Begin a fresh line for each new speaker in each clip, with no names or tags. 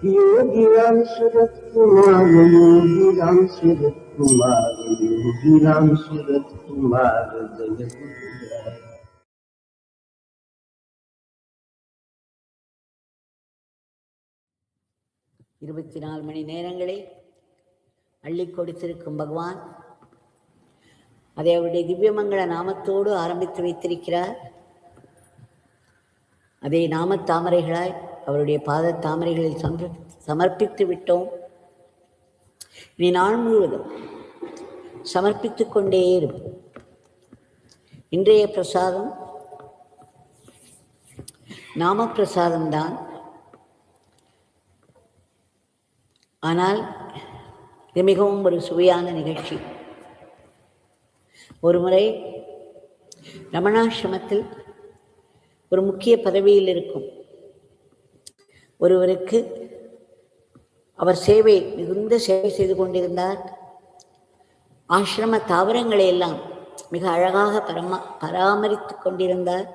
योगी राम सूरत कुमार, योगी राम सूरत कुमार, योगी राम सूरत कुमार जय गुरुराय।
24 மணி நேரங்களை அள்ளி கொடுத்திருக்கும் பகவான் அதை அவருடைய திவ்யமங்கள நாமத்தோடு ஆரம்பித்து வைத்திருக்கிறார். அதை நாமத் தாமரைகளாய் அவருடைய பாத தாமரைகளில் சமர்ப்பித்து விட்டோம். இனி நாள் முழுவதும் சமர்ப்பித்து கொண்டே இருப்போம். இன்றைய பிரசாதம் நாம பிரசாதம்தான். ஆனால் இது மிகவும் ஒரு சுவையான நிகழ்ச்சி. ஒரு முறை ரமணாசிரமத்தில் ஒரு முக்கிய பதவியில் இருக்கும் ஒருவருக்கு அவர் மிகுந்த சேவை செய்து கொண்டிருந்தார். ஆசிரம தாவரங்களை எல்லாம் மிக அழகாக பராமரித்து கொண்டிருந்தார்.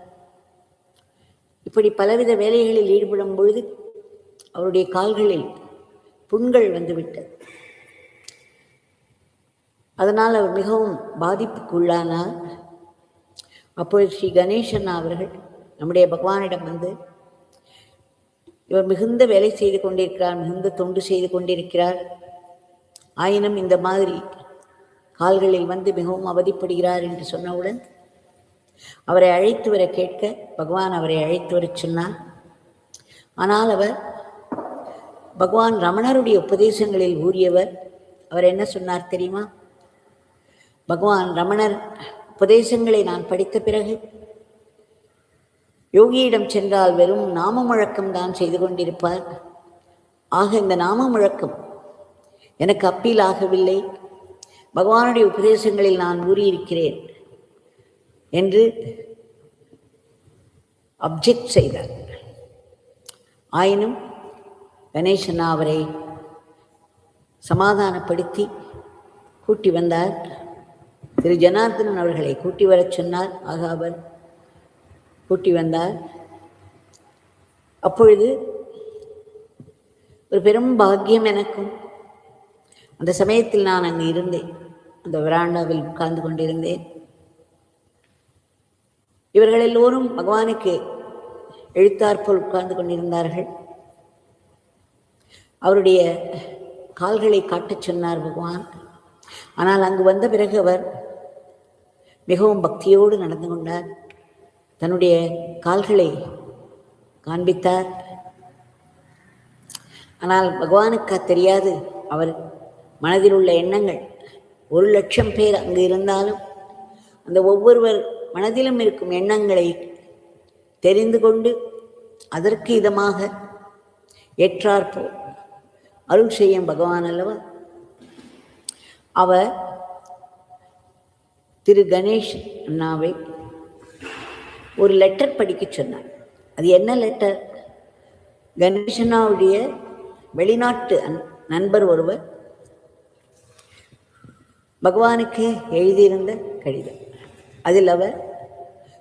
இப்படி பலவித வேலைகளில் ஈடுபடும் பொழுது அவருடைய கால்களில் புண்கள் வந்துவிட்டது. அதனால் அவர் மிகவும் பாதிப்புக்குள்ளானார். அப்பொழுது ஸ்ரீ கணேசன் அவர்கள் நம்முடைய பகவானிடம் வந்து, இவர் மிகுந்த வேலை செய்து கொண்டிருக்கிறார், மிகுந்த தொண்டு செய்து கொண்டிருக்கிறார், ஆயினும் இந்த மாதிரி கால்களில் வந்து மிகவும் அவதிப்படுகிறார் என்று சொன்னவுடன் அவரை அழைத்து வர கேட்க பகவான் அவரை அழைத்து வர சொன்னார். ஆனால் அவர் பகவான் ரமணருடைய உபதேசங்களில் ஊறியவர். அவர் என்ன சொன்னார் தெரியுமா? பகவான் ரமணர் உபதேசங்களை நான் படித்த பிறகு யோகியிடம் சென்றால் வெறும் நாம முழக்கம் தான் செய்து கொண்டிருப்பார். ஆக இந்த நாம முழக்கம் எனக்கு அப்பீல் ஆகவில்லை, பகவானுடைய உபதேசங்களில் நான் ஊறியிருக்கிறேன் என்று அப்ஜெக்ட் செய்தார். ஆயினும் கணேசன் அவரை சமாதானப்படுத்தி கூட்டி வந்தார். திரு ஜனார்தனன் அவர்களை கூட்டி வரச் சொன்னார். ஆக அவர் கூட்டி வந்தார். அப்பொழுது ஒரு பெரும் பாக்கியம் எனக்கும். அந்த சமயத்தில் நான் அங்கு இருந்தேன், அந்த வராண்டாவில் உட்கார்ந்து கொண்டிருந்தேன். இவர்கள் எல்லோரும் பகவானுக்கு எழுத்தாற்போல் உட்கார்ந்து கொண்டிருந்தார்கள். அவருடைய கால்களை காட்டச் சொன்னார் பகவான். ஆனால் அங்கு வந்த பிறகு அவர் மிகவும் பக்தியோடு நடந்து கொண்டார். தன்னுடைய கால்களை காண்பித்தார். ஆனால் பகவானுக்கு தெரியாது அவர் மனதில் உள்ள எண்ணங்கள். 1,00,000 பேர் அங்கு இருந்தாலும் அந்த ஒவ்வொருவர் மனதிலும் இருக்கும் எண்ணங்களை தெரிந்து கொண்டு அதற்கு இதமாக ஏற்றாற்போல் அருள் செய்யும் பகவான் அல்லவா. அவர் திரு கணேஷ் அண்ணாவை ஒரு லெட்டர் படிக்க சொன்னார். அது என்ன லெட்டர்? கணேஷ் அண்ணாவுடைய வெளிநாட்டு நண்பர் ஒருவர் பகவானுக்கு எழுதியிருந்த கடிதம். அதில் அவர்,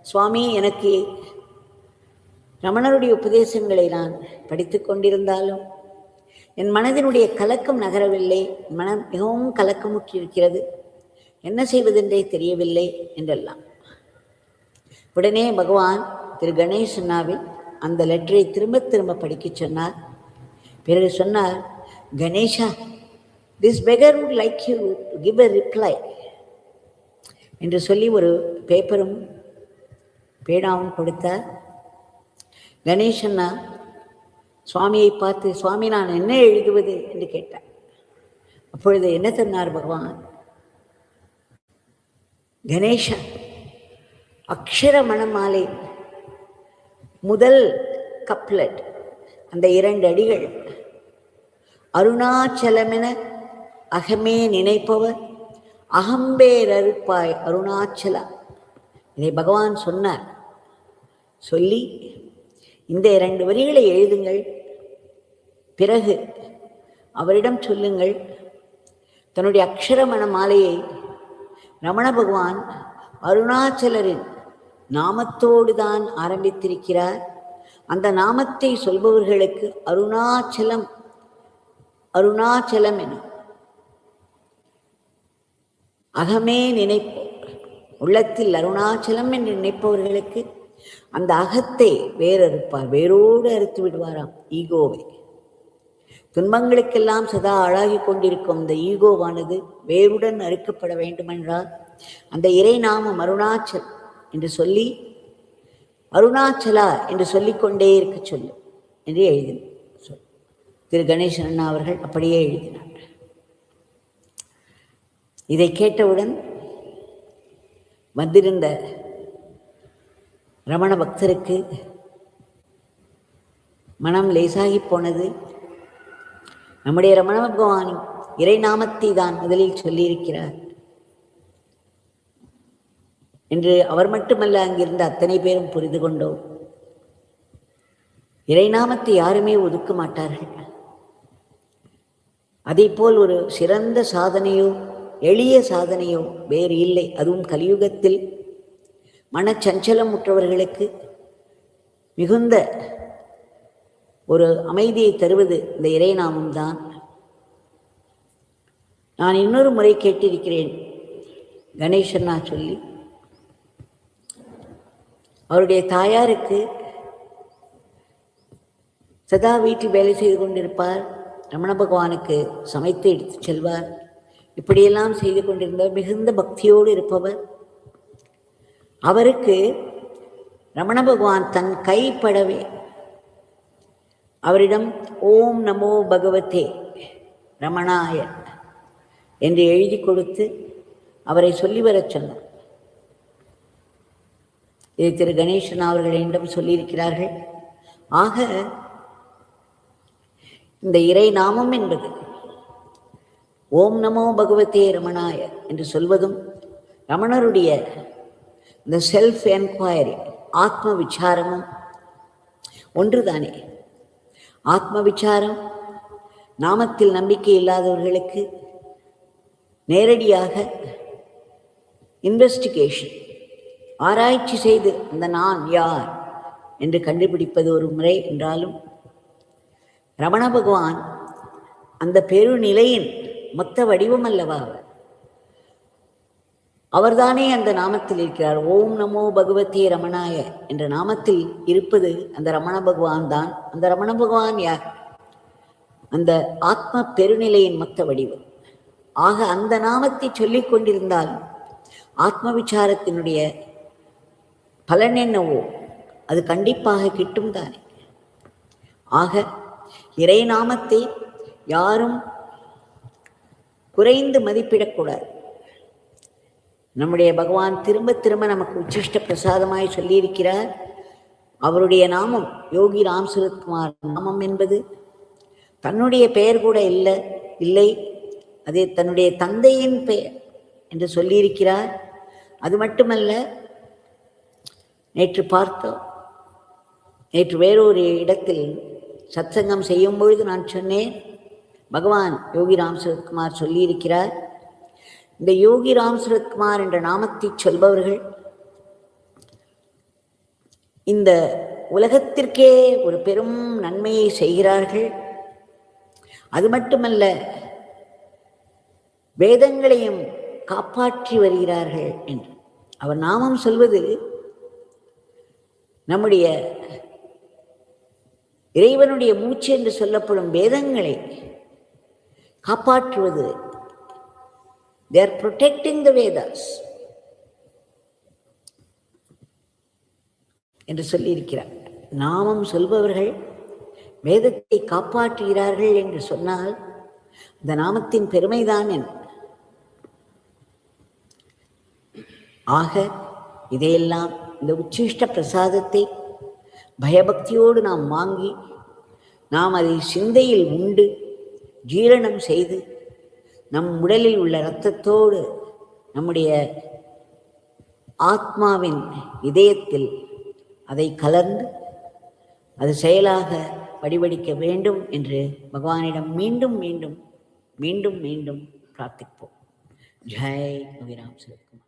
சுவாமி, எனக்கு ரமணருடைய உபதேசங்களை நான் படித்து கொண்டிருந்தாலும் என் மனதினுடைய கலக்கம் நகரவில்லை, மனம் மிகவும் கலக்கமுற்றிருக்கிறது, என்ன செய்வதென்றே தெரியவில்லை என்றெல்லாம். உடனே பகவான் திரு கணேசனாவில் அந்த லெட்டரை திரும்ப திரும்ப படிக்க சொன்னார். பிறகு சொன்னார், Ganesha, this beggar would like you to give a reply என்று சொல்லி ஒரு பேப்பரும் பேனாவும் கொடுத்தார். கணேசன்னா சுவாமியை பார்த்து, சுவாமி, நான் என்ன எழுதுவது என்று கேட்டார். அப்பொழுது என்ன சொன்னார் பகவான்? கணேஷா, அக்ஷர மணமாலை முதல் கப்லெட், அந்த 2 அடிகள், அருணாச்சலமென அகமே நினைப்பவர் அகம்பேரறுப்பாய் அருணாச்சலா. இதை பகவான் சொன்னார். சொல்லி இந்த 2 வரிகளை எழுதுங்கள், பிறகு அவரிடம் சொல்லுங்கள், தன்னுடைய அக்ஷரமண மாலையை ரமண பகவான் அருணாச்சலரின் நாமத்தோடு தான் ஆரம்பித்திருக்கிறார். அந்த நாமத்தை சொல்பவர்களுக்கு அருணாச்சலம் அருணாச்சலம் எனும் அகமே நினைப்போர், உள்ளத்தில் அருணாச்சலம் என்று நினைப்பவர்களுக்கு அந்த அகத்தை வேறறுப்பார், வேரோடு அறுத்து விடுவாராம் ஈகோவை. துன்பங்களுக்கெல்லாம் சதா ஆளாகி கொண்டிருக்கும் இந்த ஈகோவானது வேருடன் அறுக்கப்பட வேண்டுமென்றால் அந்த இறை நாமம் அருணாச்சல் என்று சொல்லி அருணாச்சலா என்று சொல்லிக்கொண்டே இருக்க சொல்லும் என்று எழுதினார் திரு கணேசன் அண்ணா அவர்கள். அப்படியே எழுதினார். இதை கேட்டவுடன் வந்திருந்த ரமண பக்தருக்கு மனம் லேசாகி போனது. நம்முடைய ரமண பகவானும் இறை நாமத்தை தான் முதலில் சொல்லியிருக்கிறார் என்று அவர் மட்டுமல்ல, அங்கிருந்த அத்தனை பேரும் புரிந்து கொண்டோம். இறைநாமத்தை யாருமே ஒதுக்க மாட்டார்கள். அதேபோல் ஒரு சிறந்த சாதனையோ எளிய சாதனையோ வேறு இல்லை. அதுவும் கலியுகத்தில் மனச்சஞ்சலம் உற்றவர்களுக்கு மிகுந்த ஒரு அமைதியை தருவது இந்த இறைநாமம்தான். நான் இன்னொரு முறை கேட்டிருக்கிறேன், கணேசன்னா சொல்லி அவருடைய தாயாருக்கு சதா வீட்டில் வேலை செய்து கொண்டிருப்பார், ரமண பகவானுக்கு சமைத்து எடுத்து செல்வார், இப்படியெல்லாம் செய்து கொண்டிருந்தவர், மிகுந்த பக்தியோடு இருப்பவர். அவருக்கு ரமண பகவான் தன் கைப்படவே அவரிடம் ஓம் நமோ பகவதே ரமணாய என்று எழுதி கொடுத்து அவரை சொல்லி வரச் சொன்னார். இதை திரு கணேசன் அவர்கள் என்னிடம் சொல்லியிருக்கிறார்கள். ஆக இந்த இறை நாமம் என்பது ஓம் நமோ பகவதே ரமணாய என்று சொல்வதும் ரமணருடைய இந்த செல்ஃப் என்கொயரி ஆத்ம விசாரமும் ஒன்றுதானே. ஆத்ம விசாரம் நாமத்தில் நம்பிக்கை இல்லாதவர்களுக்கு நேரடியாக இன்வெஸ்டிகேஷன் ஆராய்ச்சி செய்து அந்த நான் யார் என்று கண்டுபிடிப்பது ஒரு முறை என்றாலும், ரமண பகவான் அந்த பெருநிலையின் மொத்த வடிவம் அல்லவா. அவர்தானே அந்த நாமத்தில் இருக்கிறார். ஓம் நமோ பகவதே ரமணாய என்ற நாமத்தில் இருப்பது அந்த ரமண பகவான் தான். அந்த ரமண பகவான் யார்? அந்த ஆத்ம பெருநிலையின் மொத்த வடிவம். ஆக அந்த நாமத்தை சொல்லிக் கொண்டிருந்தால் ஆத்ம விசாரத்தினுடைய பலன் என்னவோ அது கண்டிப்பாக கிட்டும் தானே. ஆக இறை நாமத்தை யாரும் குறைந்து மதிப்பிடக்கூடாது. நம்முடைய பகவான் திரும்ப திரும்ப நமக்கு உச்சிஷ்ட பிரசாதமாய் சொல்லியிருக்கிறார். அவருடைய நாமம் யோகி ராம் சுரத்குமார் நாமம் என்பது தன்னுடைய பெயர் கூட இல்லை, அது தன்னுடைய தந்தையின் பெயர் என்று சொல்லியிருக்கிறார். அது மட்டுமல்ல, நேற்று பார்த்தோம், நேற்று வேறொரு இடத்தில் சத்சங்கம் செய்யும் பொழுது நான் சொன்னேன், பகவான் யோகி ராம் சுரத்குமார் சொல்லியிருக்கிறார். இந்த யோகி ராம் சுரத்குமார் என்ற நாமத்தை சொல்பவர்கள் இந்த உலகத்திற்கே ஒரு பெரும் நன்மையை செய்கிறார்கள். அது மட்டுமல்ல, வேதங்களையும் காப்பாற்றி வருகிறார்கள் என்று அவர் நாமம் சொல்வது நம்முடைய இறைவனுடைய மூச்சு என்று சொல்லப்படும் வேதங்களை காப்பாற்றுவது. They are protecting the Vedas என்று சொல்லியிருக்கிறார். நாமம் சொல்பவர்கள் வேதத்தை காப்பாற்றுகிறார்கள் என்று சொன்னால் இந்த நாமத்தின் பெருமைதான் என்ன. ஆக இதையெல்லாம் இந்த உச்சிஷ்ட பிரசாதத்தை பயபக்தியோடு நாம் வாங்கி நாம் அதை சிந்தையில் உண்டு ஜீரணம் செய்து நம் உடலில் உள்ள இரத்தத்தோடு நம்முடைய ஆத்மாவின் இதயத்தில் அதை கலந்து அது செயலாக வடிவடிக்க வேண்டும் என்று பகவானிடம் மீண்டும் மீண்டும் மீண்டும் மீண்டும் பிரார்த்திப்போம். ஜெய் யோகி ராம் சுரத்குமார்.